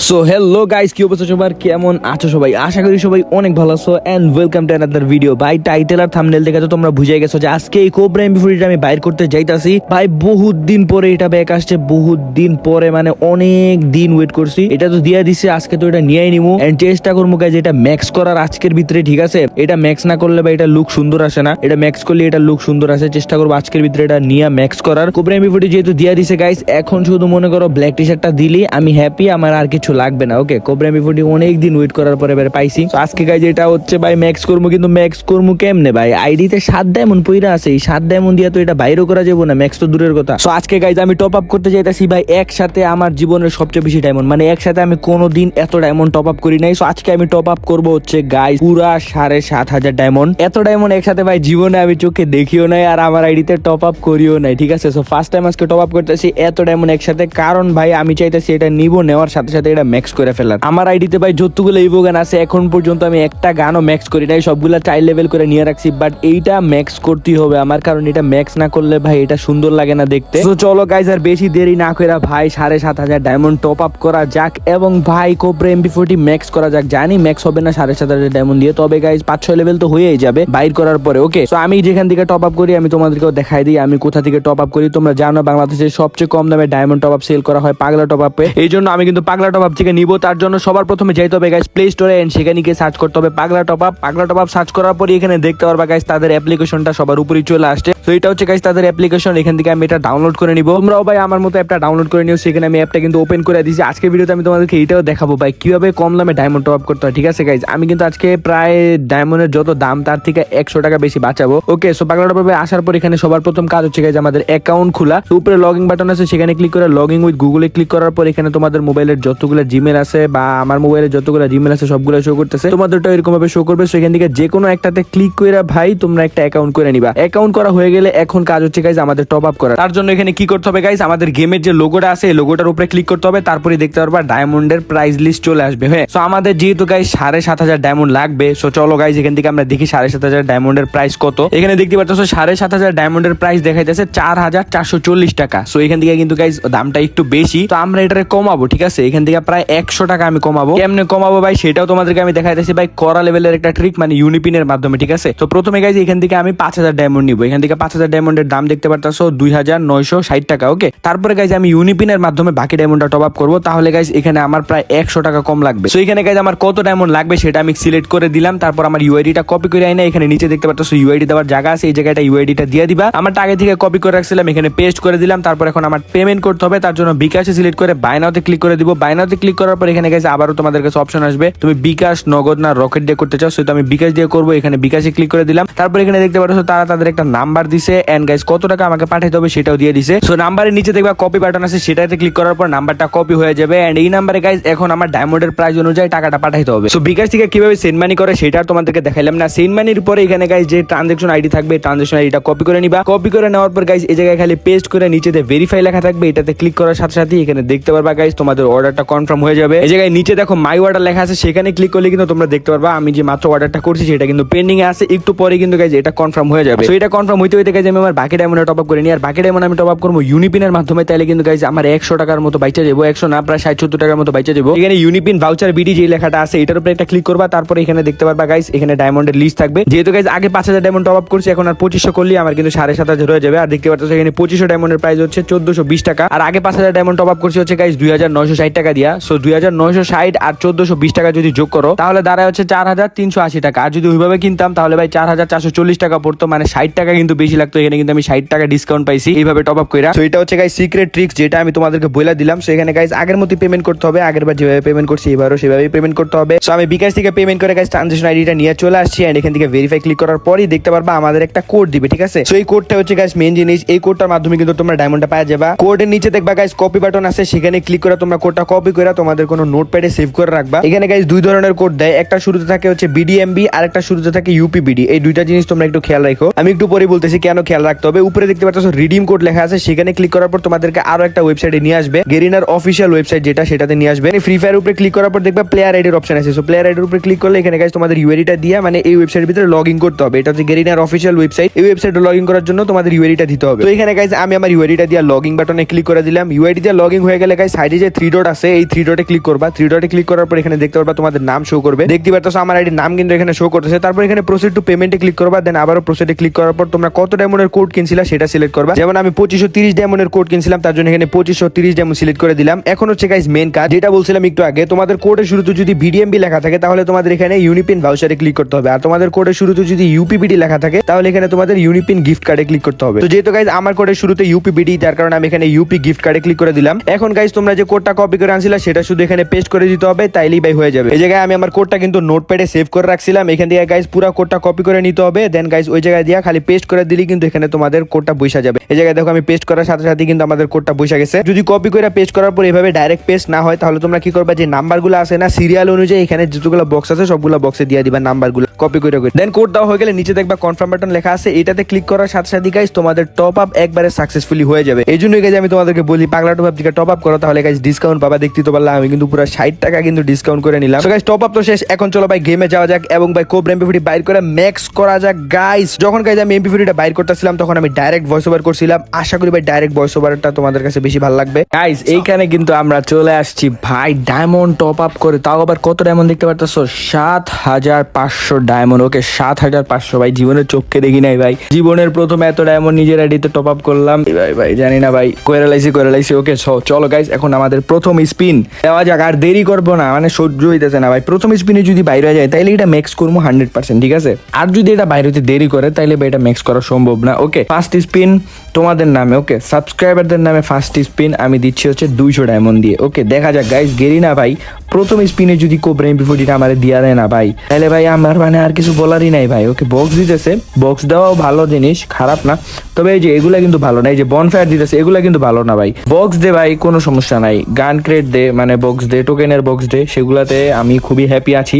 So hello guys, কি অবস্থা সবার? কেমন আছো সবাই? আশা করি সবাই অনেক ভালো আছো and welcome to another video. ভাই টাইটেল আর থাম্বনেল দেখে তো তোমরা বুঝে গেছো যে আজকে এই কোবরা এমপি40 আমি বাইর করতে যাইতাছি। ভাই বহুত দিন পরে এটা ব্যাক আসছে, বহুত দিন পরে, মানে অনেক দিন ওয়েট করছি। এটা তো দিয়ে দিছে, আজকে তো এটা নিয়েই নিমু এন্ড চেষ্টা করবো গাইস এটা ম্যাক্স করার আজকের ভিতরে, ঠিক আছে? এটা ম্যাক্স না করলে ভাই এটা লুক সুন্দর আসে না, এটা ম্যাক্স করলে এটা লুক সুন্দর আসে। চেষ্টা করবো আজকের ভিতরে এটা নিয়ে ম্যাক্স করার। কোবরা এমপি40 যেহেতু দিয়ে দিছে গাইস, এখন শুধু মনে করো ব্ল্যাক টি শার্টটা দিলি আমি হ্যাপি, আমার আর কিছু লাগবে না। ওকে, কোবরা এমপি40 অনেক দিন ওয়েট করার পরে এবারে পাইছি। আজকে গাইজ এটা হচ্ছে ভাই ম্যাক্স করবো, কিন্তু ম্যাক্স করবো কেমনে ভাই? আইডিতে 7 ডায়মন্ড পইরা আছে, এই 7 ডায়মন্ড দিয়ে তো এটা বাইরেও করা যাবো না, ম্যাক্স তো দূরের কথা। সো আজকে গাইজ আমি টপ আপ করতে যাইতাছি ভাই একসাথে আমার জীবনের সবচেয়ে বেশি ডায়মন্ড, মানে একসাথে আমি কোনোদিন এত ডায়মন্ড টপ আপ করি নাই। সো আজকে আমি টপ আপ করবো হচ্ছে গাইজ পুরা 7,500 ডায়মন্ড। এত ডায়মন্ড একসাথে ভাই জীবনে আমি চোখে দেখিও নাই, আর আমার আইডিতে টপ আপ করিও নাই, ঠিক আছে? সো ফার্স্ট টাইম আজকে টপ আপ করতেছি এত ডায়মন্ড একসাথে, কারণ ভাই আমি চাইতেছি এটা নিবো, নেওয়ার সাথে সাথে এটা ম্যাক্স করে ফেলার। আমার আইডিতে ভাই যতগুলো ইভো গান আছে এখন পর্যন্ত আমি একটা গানও ম্যাক্স করি নাই, সবগুলা চাইল্ড লেভেল করে নিয়ে রাখছি। বাট এইটা ম্যাক্স করতেই হবে আমার, কারণ এটা ম্যাক্স না করলে ভাই এটা সুন্দর লাগে না দেখতে। তো চলো গাইজ আর বেশি দেরি না করে ভাই 7,500 ডায়মন্ড টপ আপ করা যাক, এবং ভাই কোবরা এমপি40 ম্যাক্স করা যাক। জানি ম্যাক্স হবে না 7,500 ডায়মন্ড দিয়ে, তবে গাইজ 5-6 লেভেল তো হয়েই যাবে বাইর করার পরে। ওকে, তো আমি যেখান থেকে টপ আপ করি আমি তোমাদেরকেও দেখাই দিই আমি কোথা থেকে টপ আপ করি। তোমরা জানো বাংলাদেশের সবচেয়ে কম দামে ডায়মন্ড টপ আপ সেল করা হয় পাগলা টপ আপে। এই জন্য আমি কিন্তু পাগলা টপ আপ থেকে নিব। তার জন্য সবার প্রথমে যাইতে হবে গাইজ প্লে স্টোরে, এন্ড সেখানে গিয়ে সার্চ করতে হবে পাগলা টপ আপ। পাগলা টপ আপ সার্চ করার পরে এখানে দেখতে পারবা গাইজ তাদের অ্যাপ্লিকেশনটা সবার উপরেই চলে আসছে। তো এটা হচ্ছে গাইজ তাদের অ্যাপ্লিকেশন, এখান থেকে আমি এটা ডাউনলোড করে নিব। তোমরাও ভাই আমার মতো অ্যাপটা ডাউনলোড করে নিও। সেখানে আমি অ্যাপটা কিন্তু ওপেন করে দিয়েছি। আজকের ভিডিওতে আমি তোমাদেরকে এইটাও দেখাবো ভাই কিভাবে কম দামে ডায়মন্ড টপ আপ করতে হয়, ঠিক আছে গাইজ? আমি কিন্তু আজকে প্রায় ডায়মন্ডের যত দাম তার থেকে 100 টাকা বেশি বাঁচাবো। ওকে, সো পাগলা টপ আপে আসার পর এখানে সবার প্রথম কাজ হচ্ছে গাইজ আমাদের অ্যাকাউন্ট খোলা। তো উপরে লগইন বাটন আছে, সেখানে ক্লিক করে লগইন উইথ গুগলে ক্লিক করার পর এখানে তোমাদের মোবাইলের যতগুলো জিমেল আছে বা আমার মোবাইলের যতগুলো জিমেল আছে সবগুলো শো করতেছে, তোমাদেরটা এরকম ভাবে শো করবে। সেখান থেকে যে কোনো একটাতে ক্লিক করে ভাই তোমরা একটা অ্যাকাউন্ট করে নিবা। অ্যাকাউন্ট করা হয়ে গেলে এখন কাজ হচ্ছে গাইজ আমাদের টপ আপ করা। তার জন্য এখানে কি করতে হবে গাইজ, আমাদের গেমের যে লোগোটা আছে এই লোগোটার উপরে ক্লিক করতে হবে, তারপরে দেখতে পারবা ডায়মন্ডের প্রাইস লিস্ট চলে আসবে। হ্যাঁ, সো আমাদের যেহেতু গাইজ 7,500 ডায়মন্ড লাগবে, সো চলো গাইজ এখান থেকে আমরা দেখি 7,500 ডায়মন্ডের প্রাইস কত। এখানে দেখতে পাচ্ছ 7,500 ডায়মন্ডের প্রাইস দেখাইতেছে 4,440 টাকা। সো এখান থেকে কিন্তু গাইজ দামটা একটু বেশি, তো আমরা এটারে কমাবো, ঠিক আছে? এখান থেকে প্রায় 100 টাকা আমি কমাবো। কেমনে কমাবো ভাই সেটাও তোমাদেরকে আমি দেখাইতেছি ভাই করা লেভেলের একটা ট্রিক, মানে ইউনিপিনের মাধ্যমে, ঠিক আছে? তো প্রথমে গাইজ এখান থেকে আমি 5,000 ডায়মন্ড নিবো। এখান থেকে 5,000 ডায়মন্ডের দাম দেখতে পারতাছো 2,960 টাকা। ওকে, তারপরে গাইজ আমি ইউনিপিনের মাধ্যমে বাকি ডায়মন্ডটা টপ আপ করবো। তাহলে গাইজ এখানে আমার প্রায় 100 টাকা কম লাগবে। সো এখানে গাইজ আমার কত ডায়মন্ড লাগবে সেটা আমি সিলেক্ট করে দিলাম। তারপর আমার ইউআইডিটা কপি করে আইনা এখানে নিচে দেখতে পারতাছো ইউআইডি দেওয়ার জায়গা আছে, এই জায়গাটা ইউআইডিটা দিয়ে দিবা। আমার আগে থেকে কপি করে রাখছিলাম, এখানে পেস্ট করে দিলাম। তারপর এখন আমার পেমেন্ট করতে হবে, তার জন্য বিকাশে সিলেক্ট করে বাই নাওতে ক্লিক করে দিব। বাই নাওতে ক্লিক করার পর এখানে গাইজ আবারও তোমাদের কাছে অপশন আসবে তুমি বিকাশ, নগদ না রকেট দিয়ে করতে চাও। সেটা আমি বিকাশ দিয়ে করবো, এখানে বিকাশে ক্লিক করে দিলাম। তারপর এখানে দেখতে পাচ্ছ তারা তাদের একটা নাম্বার দিছে এন্ড গাইজ কত টাকা আমাকে পাঠাইতে হবে সেটাও দিয়ে দিছে। সো নাম্বারের নিচে দেখবা কপি বাটন আছে, সেটাতে ক্লিক করার পর নাম্বারটা কপি হয়ে যাবে এন্ড এই নাম্বারে গাইজ এখন আমার ডায়মন্ডের প্রাইস অনুযায়ী টাকাটা পাঠাইতে হবে। সো বিকাশ থেকে কিভাবে সেন্ড মানি করে সেটা তোমাদেরকে দেখাইলাম না। সেন্ড মানির পরে এখানে গাইজ যে ট্রানজাকশন আইডি থাকবে ট্রানজাকশন আইডিটা কপি করে নিবা। কপি করে নেওয়ার পর গাইজ এই জায়গায় খালি পেস্ট করে নিচেতে ভেরিফাই লেখা থাকবে, এটাতে ক্লিক করার সাথে সাথে এখানে দেখতে পারবা গাইজ তোমাদের অর্ডারটা কনফার্ম হয়ে যাবে। এই জায়গায় নিচে দেখো মাই অর্ডার লেখা আছে, সেখানে ক্লিক করলে কিন্তু তোমরা দেখতে পারবা আমি যে মাত্র অর্ডারটা করছি সেটা কিন্তু পেন্ডিং এ আছে। একটু পরে কিন্তু গাইজ এটা কনফার্ম হয়ে যাবে। সো এটা কনফার্ম হইতে হইতে গাইজ আমি আমার বাকি ডায়মন্ড টপ আপ করে নিই। আর বাকি ডায়মন্ড আমি টপ আপ করবো ইউনিপিনের মাধ্যমে, তাইলে কিন্তু গাইজ আমার 100 টাকার মতো বাইচা যাবো। 100 না, প্রায় 60-70 টাকার মতো বাইচা যাবো। এখানে ইউনিপিন ভাউচার বিডি যে লেখাটা আছে এটার উপরে একটা ক্লিক করবা। তারপরে এখানে দেখতে পারবা গাইজ এখানে ডায়মন্ডের লিস্ট থাকবে। যেহেতু গাইজ আগে 5,000 ডায়মন্ড টপ আপ করছি, এখন আর 2500 করলে আমার কিন্তু 7,500 হয়ে যাবে। আর দেখতে পাচ্ছ এখানে 2500 ডায়মন্ডের প্রাইস হচ্ছে 1420 টাকা। আর আগে 5,000 ডায়মন্ড টপ আপ করছি হচ্ছে গাইজ 2,960 টাকা দিয়া। সো 2,960 আর 1420 টাকা যদি যোগ করো তাহলে দাঁড়ায় হচ্ছে 4,380 টাকা। আর যদি ওইভাবে কিনতাম তাহলে ভাই 4,440 টাকা পড়তো, মানে 60 টাকা কিন্তু বেশি লাগতো। এখানে কিন্তু আমি 60 টাকা ডিসকাউন্ট পাইছি এইভাবে টপ আপ কইরা। সো এটা হচ্ছে গাইজ সিক্রেট ট্রিক্স যেটা আমি তোমাদেরকে বলে দিলাম। সো এখানে গাইজ আগের মতো পেমেন্ট করতে হবে, আগের বার যেভাবে পেমেন্ট করছি এবারও সেভাবেই পেমেন্ট করতে হবে। সো আমি বিকাশ থেকে পেমেন্ট করে গাইজ ট্রানজাকশন আইডিটা নিয়ে চলে আসছি এন্ড এখান থেকে ভেরিফাই ক্লিক করার পরই দেখতে পারবা আমাদের একটা কোড দিবে, ঠিক আছে? সো এই কোডটা হচ্ছে গাইজ মেইন জিনিস। এই কোডটার মাধ্যমে কিন্তু তোমরা ডায়মন্ডটা পাওয়া যাবে। কোডের নিচে দেখবা গাইজ কপি বাটন আছে, সেখানে ক্লিক করে তোমরা কোডটা কপি করে তোমাদের কোনো নোটপ্যাডে সেভ করে রাখবা। এখানে গাইজ দুই ধরনের কোড দেয়, একটা শুরুতে থাকে হচ্ছে বিডিএমবি আর একটা শুরুতে থাকে ইউপিবিডি। এই দুইটা জিনিস তোমরা একটু খেয়াল রাখো। আমি একটু পরে বলতেছি কেন খেয়াল রাখতে হবে। উপরে দেখতে পাচ্ছ রিডিম কোড লেখা আছে, সেখানে ক্লিক করার পর তোমাদেরকে আরো একটা ওয়েবসাইটে নিয়ে আসবে, গেরিনার অফিসিয়াল ওয়েবসাইট যেটা, সেটাতে নিয়ে আসবে। ফ্রি ফায়ার উপরে ক্লিক করার পর দেখবা প্লেয়ার আইডির অপশন আছে। সো প্লেয়ার আইডির উপরে ক্লিক করলে এখানে গাইজ তোমাদের ইউআইডিটা দিয়ে মানে এই ওয়েবসাইটের ভিতরে লগ ইন করতে হবে। এটা হচ্ছে গেরিনার অফিসিয়াল ওয়েবসাইট। এই ওয়েবসাইটে লগ ইন করার জন্য তোমাদের ইউআইডিটা দিতে হবে। তো এখানে গাইজ আমি আমার ইউআইডিটা দিয়ে লগ ইন বাটনে ক্লিক করে দিলাম। ইউআইডি দিয়ে লগ ইন হয়ে গেলে গাইজ সাইডে যে 3 ডট আছে এই থ্রি ডটে ক্লিক করবা। থ্রি ডটে ক্লিক করার পর এখানে দেখতে পারবা তোমাদের নাম শো করবে। দেখতে পাচ্ছ আমার আইডির নাম কিন্তু এখানে শো করতেছে। তারপর এখানে প্রসিড টু পেমেন্টে ক্লিক করবা। দেন আবারও প্রসিডে ক্লিক করার পর তোমরা কত ডায়মন্ডের কোড কিনছিলা সেটা সিলেক্ট করবা। যেমন আমি 2530 ডায়মন্ডের কোড কিনছিলাম, তার জন্য এখানে 2530 ডায়মন্ড সিলেক্ট করে দিলাম। এখন হচ্ছে গাইস মেন কাজ, যেটা বলছিলাম একটু আগে, তোমাদের কোডের শুরুতে যদি ভিডিএমবি লেখা থাকে তাহলে তোমাদের এখানে ইউনিপিন ভাউচারে ক্লিক করতে হবে। আর তোমাদের কোডের শুরুতে যদি ইউপিবিডি লেখা থাকে তাহলে এখানে তোমাদের ইউনিপিন গিফট কার্ডে ক্লিক করতে হবে। তো যেহেতু গাইস আমার কোডের শুরুতে ইউপিবিডি, তার কারণে আমি এখানে ইউপি গিফট কার্ডে ক্লিক করে দিলাম। এখন গাইস তোমরা যে কোডটা কপি করে আনছিলা সেটা শুধু এখানে পেস্ট করে দিতে হবে, তাইলেই ভাই হয়ে যাবে। এই জায়গায় আমি আমার কোডটা কিন্তু নোটপ্যাডে সেভ করে রাখছিলাম। এখান থেকে গাইস পুরো কোডটা কপি করে নিতে হবে। দেন গাইস ওই জায়গায় দিয়া খালি পেস্ট করে দিলেই কিন্তু এখানে তোমাদের কোডটা বসে যাবে। এই জায়গায় দেখো আমি পেস্ট করার সাথে সাথে কিন্তু আমাদের কোডটা বসে গেছে। যদি কপি করে পেস্ট করার পর এভাবে ডাইরেক্ট পেস্ট না হয় তাহলে তোমরা কি করবা, যে নাম্বারগুলো আছে না সিরিয়াল অনুযায়ী এখানে যতগুলো বক্স আছে সবগুলো বক্সে দিয়ে দিবা নাম্বারগুলো কপি করে। দেন কোড দেওয়া হয়ে গেলে নিচে দেখবা কনফার্ম বাটন লেখা আছে, এটাতে ক্লিক করার সাথে সাথে গাইস তোমাদের টপ আপ একবারে সাকসেসফুলি হয়ে যাবে। এই জন্যই গাইস আমি তোমাদেরকে বলি পাগলা টপ আপ থেকে টপ আপ করো, তাহলে গাইস ডিসকাউন্ট পাবা। দেখতে তো পারলাম আমি কিন্তু পুরো 60 টাকা কিন্তু ডিসকাউন্ট করে নিলাম। সো গাইস টপ আপ তো শেষ, এখন চলো ভাই গেমে যাওয়া যাক এবং ভাই কোবরা এমপি40 বাইর করে ম্যাক্স করা যাক গাইস। যখন গাইস আমি এমপি40টা বাইর করতেছিলাম তখন আমি ডাইরেক্ট ভয়েস ওভার করছিলাম। আশা করি ভাই ডাইরেক্ট ভয়েস ওভারটা তোমাদের কাছে বেশি ভালো লাগবে। গাইস এইখানে কিন্তু আমরা চলে আসছি ভাই ডায়মন্ড টপ আপ করে, তাও আবার কত ডায়মন্ড দেখতে পারতেছো, 7500 ডায়মন্ড। ওকে 7500 ভাই, জীবনের চোখকে দেখি নাই ভাই, জীবনের প্রথম এত ডায়মন্ড নিজের আইডিতে টপ আপ করলাম ভাই। ভাই জানি না ভাই, কইরা লাইছি। ওকে চলো গাইস এখন আমাদের প্রথম স্পিন দেওয়া যাক, আর দেরি করবো না, মানে সহ্য হইতেছে না ভাই। প্রথম স্পিনে যদি বাইরে যায় তাইলে এটা ম্যাক্স করবো 100%, ঠিক আছে। আর যদি এটা বাইরে হতে দেরি করে তাইলে ভাই এটা ম্যাক্স করা সম্ভব না। ওকে ফার্স্ট স্পিন তোমাদের নামে, ওকে সাবস্ক্রাইবারদের নামে ফার্স্ট স্পিন আমি দিচ্ছি হচ্ছে 200 ডায়মন্ড দিয়ে। ওকে দেখা যাক গাইস, গেরি না ভাই, প্রথম স্পিনে যদি কোবরা এমপি40টা আমারে দিয়া দেয় না ভাই, তাহলে ভাই আমার মানে আর কিছু বলারই নাই ভাই। ওকে বক্স দিতেছে, বক্স দেওয়াও ভালো জিনিস, খারাপ না, তবে এই যে এগুলা কিন্তু ভালো না। এই যে বনফায়ার দিতেছে এগুলা কিন্তু ভালো না ভাই। বক্স দে ভাই, কোনো সমস্যা নাই, গান ক্রেট দে, মানে বক্স দে, টোকেনের বক্স দে, সেগুলাতে আমি খুবই হ্যাপি আছি।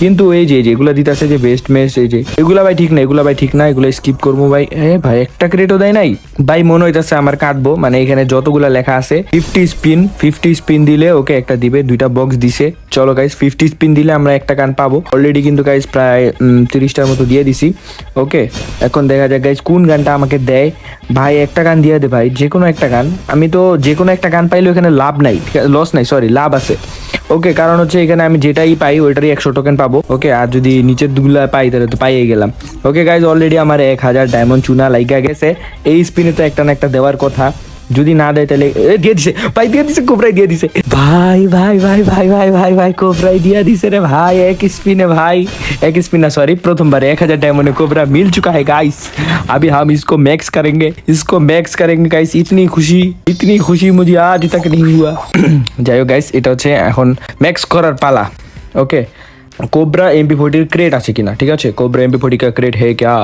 কিন্তু এই যে এগুলা দিতেছে যে বেস্ট মেস, এই যে এগুলা ভাই ঠিক না, এগুলা ভাই ঠিক না, এগুলো স্কিপ করবো ভাই। ভাই একটা ক্রেটও দেয় নাই ভাই, মনে হইতেছে আমার কাটবো, মানে এখানে যতগুলা লেখা আছে 50 স্পিন দিলে ওকে একটা দিবে, 2টা বক্স দিছে। চলো গাইস 50 স্পিন দিলে আমরা একটা গান পাবো। অলরেডি কিন্তু গাইস প্রায় 30টার মতো দিয়ে দিছি। ওকে এখন দেখা যাক গাইস কোন গানটা আমাকে দেয়। ভাই একটা গান দিয়ে দে ভাই, যে কোনো একটা গান। আমি তো যে কোনো একটা গান পাইলে এখানে লাভ নাই, লস নাই, সরি লাভ আছে। ওকে কারণ হচ্ছে এখানে আমি যেটাই পাই ওইটারই 100 টোকেন পাবো। ওকে আর যদি নিচের দুগুলা পাই তাহলে তো পাইয়ে গেলাম। ওকে গাইজ অলরেডি আমার 1000 ডায়মন্ড চুনা লাইগা গেছে। এই স্পিনে তো একটা না একটা দেওয়ার কথা, যদি না দেয় তাহলে দিয়ে দিছে ভাই, দিয়ে দিছে কোবরাই দিয়ে দিছে ভাই ভাই ভাই ভাই ভাই ভাই ভাই কোবরাই দিয়ে দিছে রে ভাই। এক স্পিনে ভাই, एक स्पिन ना सॉरी प्रथमबार 1000 डायमंड कोबरा मिल चुका है गाइस। अभी हम इसको मैक्स करेंगे गाइस। इतनी खुशी मुझे आज तक नहीं हुआ। যাই হোক গাইস এটা হচ্ছে এখন ম্যাক্স করার পালা। ओके कोबरा MP40 क्रेट আছে কিনা, ঠিক আছে। कोबरा MP40 का क्रेट है क्या,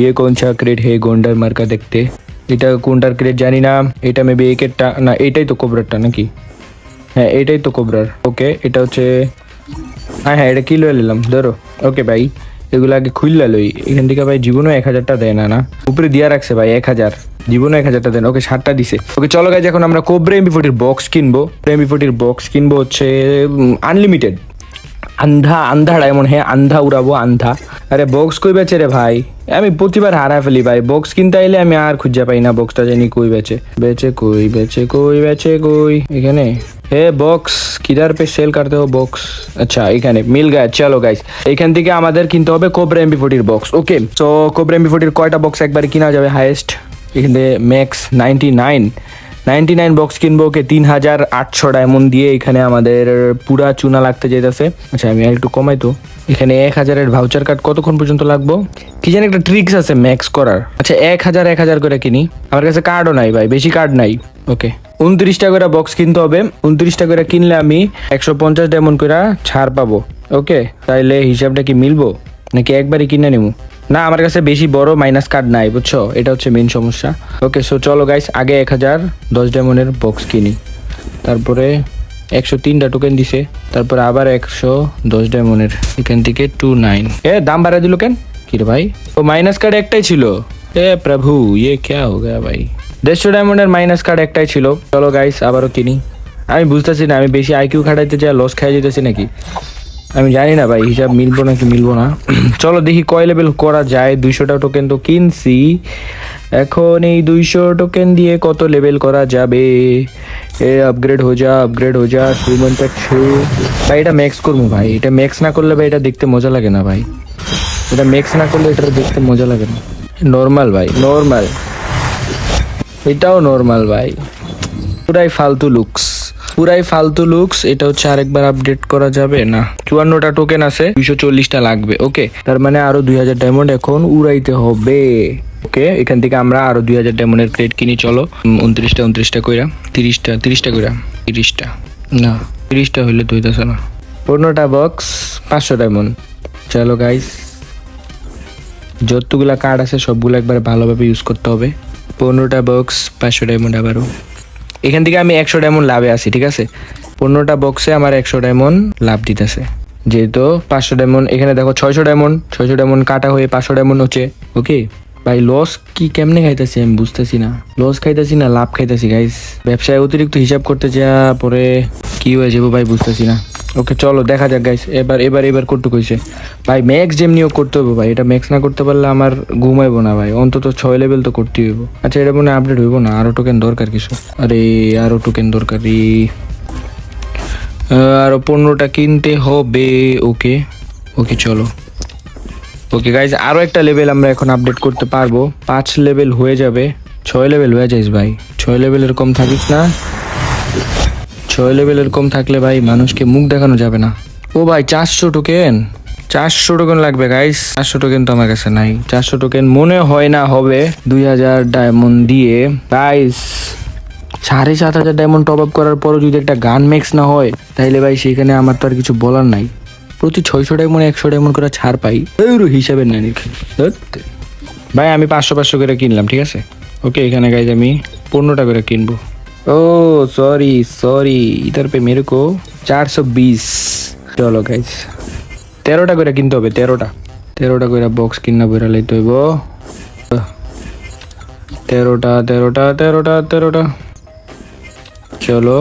ये कौन सा क्रेट है, गोंडर मार का देखते। এটা কোনটার ক্রেট জানি না, এটা মেবি একেরটা না, এটাই তো কোবরারটা নাকি, হ্যাঁ এটাই তো কোবরার। ওকে এটা হচ্ছে হ্যাঁ এটা কি লয়ে নিলাম ধরো। ওকে ভাই এগুলো আগে খুললা লই, এখান থেকে ভাই জীবনও 1000টা দেয় না, না উপরে দিয়া রাখছে ভাই 1000, জীবনও 1000টা দেন। ওকে 7টা দিছে। ওকে চলো গাইজ এখন আমরা কোবরা MP40 বক্স কিনবো। MP40 বক্স কিনবো হচ্ছে আনলিমিটেড, আন্ধা ডায়মন্ড, হ্যাঁ আন্ধা উড়াবো আন্ধা। আরে বক্স কই বেচে রে ভাই, আমি প্রতিবার হারা ফেলি ভাই। বক্স কিনতে আইলে আমি আর খুঁজে পাই না বক্সটা, জানি কই বেচে কই এখানে। हे বক্স কিধার पे সেল करते हो বক্স, আচ্ছা এখানে মিল গয়া। চলো গাইস এখান থেকে আমাদের কিনতে হবে cobra MP40 box. Okay so cobra MP40 কয়টা বক্স একবারে কিনা যাবে হাইয়েস্ট, এখানে ম্যাক্স 99 বক্স কিনবো। ওকে 3800 ডায়মন্ড দিয়ে এখানে আমাদের পুরা চুনা লাগতে যেতেছে। আচ্ছা আমি আর একটু কমাই তো, এখানে 1000-এর ভাউচার কার্ড কতক্ষণ পর্যন্ত লাগবো কি জানি, একটা ট্রিক্স আছে ম্যাক্স করার। আচ্ছা 1000 করে কিনি, আমার কাছে কার্ডও নাই ভাই, বেশি কার্ড নাই। ওকে 29টা করে বক্স কিনতে হবে, 29টা করে কিনলে আমি 150 ডায়মন্ড করে ছাড় পাবো। ওকে তাইলে হিসাবটা কি মিলবো নাকি একবারই কিনে নিবো, না আমার কাছে বেশি বড় মাইনাস কার্ড নাই বুঝছো, এটা হচ্ছে মেন সমস্যা। ওকে সো চলো গাইস আগে 1010 ডায়মন্ডের বক্স কিনি, তারপরে 103টা টোকেন দিছে, তারপরে আবার 110 ডায়মন্ডের, এখান থেকে 29 দাম বাড়া দিল কেন কি রে ভাই, ও মাইনাস কার্ড একটাই ছিল। প্রভু ইয়ে ক্যা হো গয়া ভাই, 150 ডায়মন্ডের মাইনাস কার্ড একটাই ছিল। চলো গাইস আবারও কিনি। আমি বুঝতেছি না আমি বেশি আইকিউ খাটাইতে চাই লস খাই যেতেছি নাকি, আমি জানি না ভাই হিসাব মিলবো নাকি মিলবো না। চলো দেখি কয় লেভেল করা যায়। 200টা টোকেন তো কিনছি, এখন এই 200 টোকেন দিয়ে কত লেভেল করা যাবে? এ আপগ্রেড হো যা হিউম্যান প্যাক ভাই, এটা ম্যাক্স করবো ভাই। এটা ম্যাক্স না করলে ভাই এটা দেখতে মজা লাগে না ভাই। এটা ম্যাক্স না করলে এটা দেখতে মজা লাগে না। নর্মাল ভাই, নর্মাল, এটাও নর্মাল ভাই, পুরাই ফালতু লুকস। এটা হচ্ছে আরেকবার আপডেট করা যাবে না। 54টা টোকেন আছে, 240টা লাগবে। ওকে, তার মানে আরো 2000 ডায়মন্ড এখন উড়াইতে হবে। ওকে, এখান থেকে আমরা আরো 2000 ডায়মন্ডের ক্রেট কিনি। চলো 29টা কইরা 30টা কইরা 30টা না 30টা হইলে তো হইতাছে না। 15টা বক্স 500 ডায়মন্ড। চলো গাইস, যতগুলা কার্ড আছে সবগুলো একবারে ভালোভাবে ইউজ করতে হবে। 15টা বক্স 500 ডায়মন্ড। আবারও এখান থেকে আমি 100 ডায়মন্ড লাভে আছি, ঠিক আছে। 15টা বক্সে আমার 100 ডায়মন্ড লাভ দিতেছে, যেহেতু 500 ডায়মন্ড। এখানে দেখো 600 ডায়মন্ড কাটা হয়ে 500 ডায়মন্ড হচ্ছে। ওকে ভাই, লস কি কেমনে খাইতেছি আমি বুঝতেছি না। লস খাইতেছি না লাভ খাইতেছি গাইস। ব্যবসায় অতিরিক্ত হিসাব করতে যা পরে কি হয়ে যাবো ভাই বুঝতেছি না। ওকে চলো দেখা যাক গাইস। এবার করতে কইছে ভাই, ম্যাক্স যেমনিও করতে হবে ভাই। এটা ম্যাক্স না করতে পারলে আমার ঘুমাইবো না ভাই। অন্তত 6 লেভেল তো করতে হইব। আচ্ছা, এটা মনে আপডেট হইব না? আরো টোকেন দরকার কিছু। আরে আরো টোকেন দরকার, আরো 15টা কিনতে হবে। ওকে চলো। ওকে গাইজ, আরো একটা লেভেল আমরা এখন আপডেট করতে পারবো। 5 লেভেল হয়ে যাবে। 6 লেভেল হয়ে যাইস ভাই। 6 লেভেলের কম থাকিস না। 6 লেভেলের কম থাকলে ভাই মানুষকে মুখ দেখানো যাবে না। ও ভাই 400 টোকেন লাগবে গাইস। 400 টোকেন তো আমার কাছে নাই। 400 টোকেন মনে হয় না হবে 2000 ডায়মন্ড দিয়ে। গাইস 7500 ডায়মন্ড টপ আপ করার পরও যদি একটা গান ম্যাক্স না হয়, তাইলে ভাই সেখানে আমার তো আর কিছু বলার নাই। প্রতি 600 ডায়মন্ড 100 ডায়মন্ড করে ছাড় পাই, হিসাবে নেই ভাই। আমি 500 করে কিনলাম, ঠিক আছে। ওকে, এখানে গাইজ আমি 15টা করে কিনবো। ও সরি ইধার পে মেরে কো 420। চলো গাইজ 13টা করে কিনতে হবে। 13টা করে বক্স কিনা বইরা লাইতে হইব। 13টা। চলো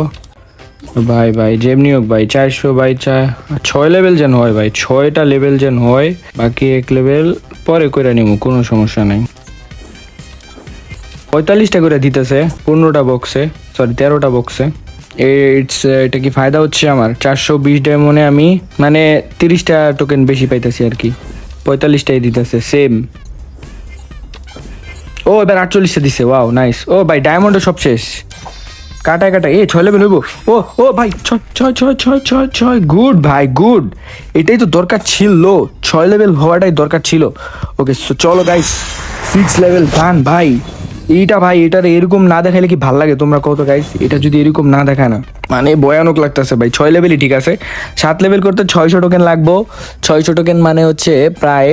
ভাই যেমনি হোক ভাই 400 বাই 6 লেভেল যেন হয় ভাই। 6টা লেভেল যেন হয়, বাকি 1 লেভেল পরে করে নিব, কোনো সমস্যা নাই। 45টা করে দিতেছে 15টা বক্সে, সরি 13টা বক্সে। এটা কি ফায়দা হচ্ছে আমার? 420 ডায়মন্ডে আমি মানে 30টা টোকেন বেশি পাইতেছি আর কি। 45টাই দিতেছে সেম। ও এবার 48টা দিছে, ওয়াও নাইস। ও ভাই ডায়মন্ডও সব শেষ। কাটা 6 লেভেল হইব। ও ভাই 6 গুড ভাই, গুড। এটাই তো দরকার ছিল, 6 লেভেল হওয়াটাই দরকার ছিল। ওকে চলো গাইস 6 লেভেল ডান ভাই। এইটা ভাই, এটার এরকম না দেখাইলে কি ভাল লাগে তোমরা কত গাইস? এটা যদি এরকম না দেখায় না, মানে ভয়ানক লাগতেছে ভাই। 6 লেভেলই ঠিক আছে, 7 লেভেল করতে 600 টোকেন লাগবো। 600 টোকেন মানে হচ্ছে প্রায়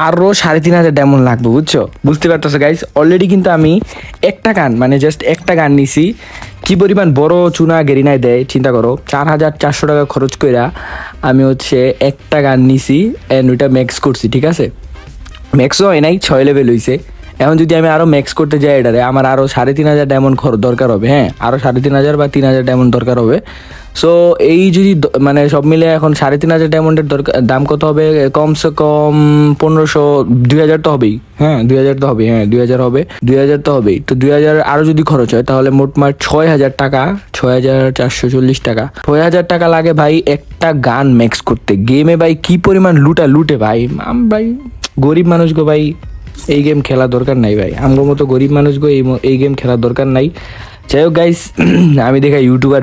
আরো 3500 ডায়মন্ড লাগবে, বুঝতে পারতেছো গাইস। অলরেডি কিন্তু আমি একটা গান, মানে জাস্ট একটা গান নিছি। কি পরিমাণ বড় চুনা গেরিনায় দেয় চিন্তা করো। 4400 টাকা খরচ কইরা আমি হচ্ছে একটা গান নিছি, এন্ড ওইটা ম্যাক্স করছি, ঠিক আছে। ম্যাক্সও হয় নাই, 6 লেভেল হয়েছে। এখন যদি আমি আরো ম্যাক্স করতে যাই, এটারে আমার আরো 3500 ডায়মন্ড দরকার হবে। হ্যাঁ, আরো 3500 বা 3000 ডায়মন্ড দরকার হবে। সো এই যদি মানে সব মিলে এখন 3500 ডায়মন্ডের দাম কত হবে? কমসে কম 1500, 2000 তো হবেই। হ্যাঁ 2000 তো হবে, 2000 হবে, 2000 তো হবেই। তো 2000 আরো যদি খরচ হয়, তাহলে মোটমাট 6000 টাকা, 6440 টাকা, 6000 টাকা লাগে ভাই একটা গান ম্যাক্স করতে। গেমে ভাই কি পরিমাণ লুটে ভাই। ভাই গরিব মানুষ গো ভাই, এই গেম খেলা দরকার নাই ভাই। আমগো মতো গরিব মানুষ গো এই গেম খেলার দরকার নাই। যাই হোক গাইস, আমি দেখা ইউটিউবার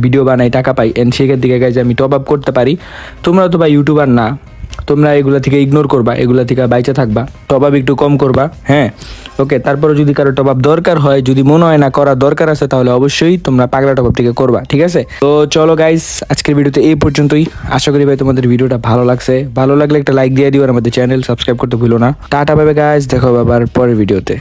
ভিডিও বানাই, টাকা পাই, এন্ড সেখান থেকে গাইজ আমি টপ আপ করতে পারি। তোমরা তো ভাই ইউটিউবার না, তোমরা এগুলা থেকে ইগনোর করবা, এগুলা থেকে বাইচা থাকবা, টপ আপ একটু কম করবা। হ্যাঁ ওকে, তারপরে যদি কারো টপ আপ দরকার হয়, যদি মনে হয় না করার দরকার আছে, তাহলে অবশ্যই তোমরা পাগলা টপ আপ থেকে করবা, ঠিক আছে। তো চলো গাইস, আজকের ভিডিওতে এই পর্যন্তই। আশা করি ভাই তোমাদের ভিডিওটা ভালো লাগছে। ভালো লাগলে একটা লাইক দিয়ে দিও, আর আমাদের চ্যানেল সাবস্ক্রাইব করতে ভুলো না। টাটা, বাই বাই গাইস, দেখো আবার পরের ভিডিওতে।